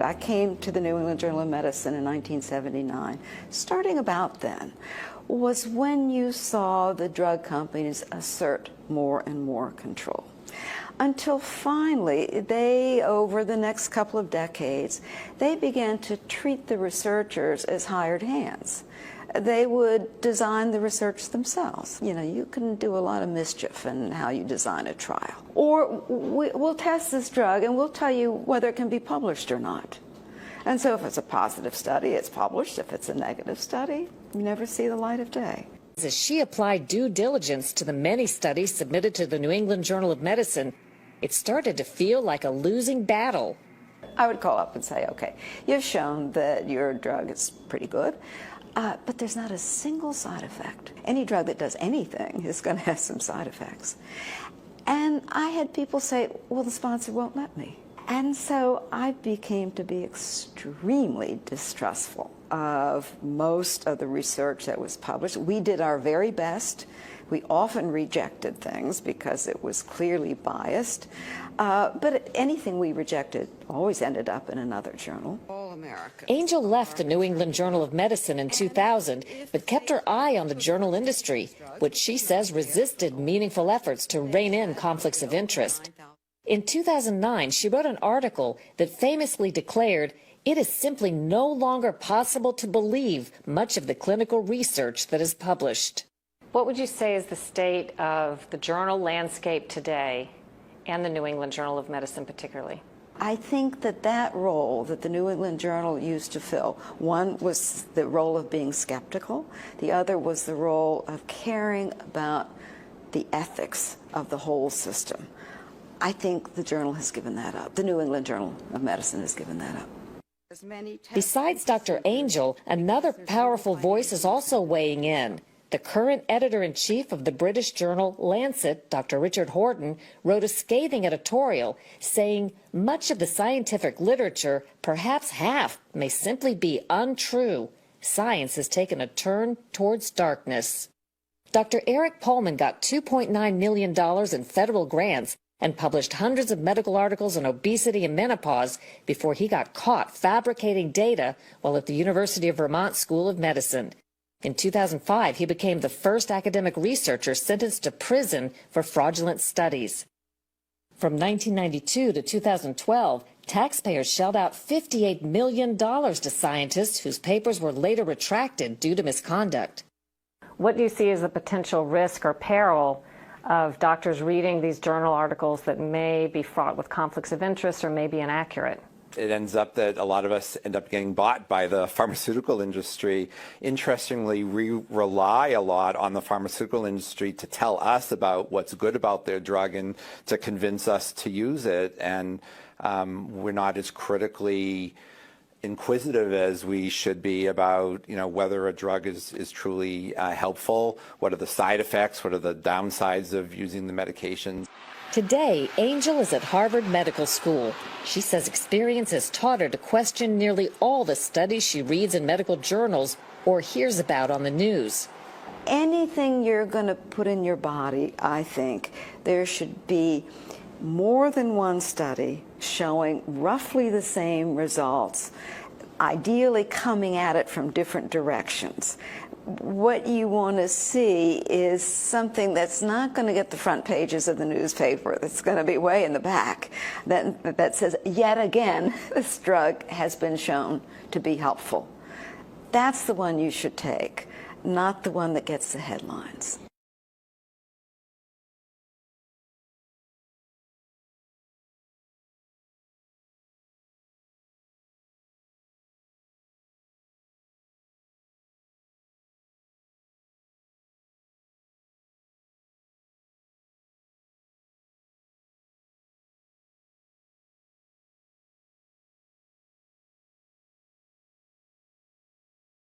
I came to the New England Journal of Medicine in 1979. Starting about then was when you saw the drug companies assert more and more control. Until finally, over the next couple of decades, they began to treat the researchers as hired hands. They would design the research themselves. You know, you can do a lot of mischief in how you design a trial. Or we'll test this drug and we'll tell you whether it can be published or not. And so if it's a positive study, it's published. If it's a negative study, you never see the light of day. As she applied due diligence to the many studies submitted to the New England Journal of Medicine, it started to feel like a losing battle. I would call up and say, okay, you've shown that your drug is pretty good. But there's not a single side effect. Any drug that does anything is going to have some side effects. And I had people say, well, the sponsor won't let me. And so I became to be extremely distrustful of most of the research that was published. We did our very best. We often rejected things because it was clearly biased. But anything we rejected always ended up in another journal. Angell left the New England Journal of Medicine in 2000, but kept her eye on the journal industry, which she says resisted meaningful efforts to rein in conflicts of interest. In 2009, she wrote an article that famously declared, "It is simply no longer possible to believe much of the clinical research that is published." What would you say is the state of the journal landscape today, and the New England Journal of Medicine particularly? I think that role that the New England Journal used to fill, one was the role of being skeptical, the other was the role of caring about the ethics of the whole system. I think the journal has given that up. The New England Journal of Medicine has given that up. Besides Dr. Angell, another powerful voice is also weighing in. The current editor-in-chief of the British journal Lancet, Dr. Richard Horton, wrote a scathing editorial saying much of the scientific literature, perhaps half, may simply be untrue. Science has taken a turn towards darkness. Dr. Eric Pullman got $2.9 million in federal grants and published hundreds of medical articles on obesity and menopause before he got caught fabricating data while at the University of Vermont School of Medicine. In 2005, he became the first academic researcher sentenced to prison for fraudulent studies. From 1992 to 2012, taxpayers shelled out $58 million to scientists whose papers were later retracted due to misconduct. What do you see as the potential risk or peril of doctors reading these journal articles that may be fraught with conflicts of interest or may be inaccurate? It ends up that a lot of us end up getting bought by the pharmaceutical industry. Interestingly, we rely a lot on the pharmaceutical industry to tell us about what's good about their drug and to convince us to use it. And we're not as critically inquisitive as we should be about, whether a drug is truly helpful. What are the side effects? What are the downsides of using the medication? Today, Angell is at Harvard Medical School. She says experience has taught her to question nearly all the studies she reads in medical journals or hears about on the news. Anything you're going to put in your body, I think, there should be more than one study showing roughly the same results, ideally coming at it from different directions. What you want to see is something that's not going to get the front pages of the newspaper, that's going to be way in the back, that says, yet again, this drug has been shown to be helpful. That's the one you should take, not the one that gets the headlines.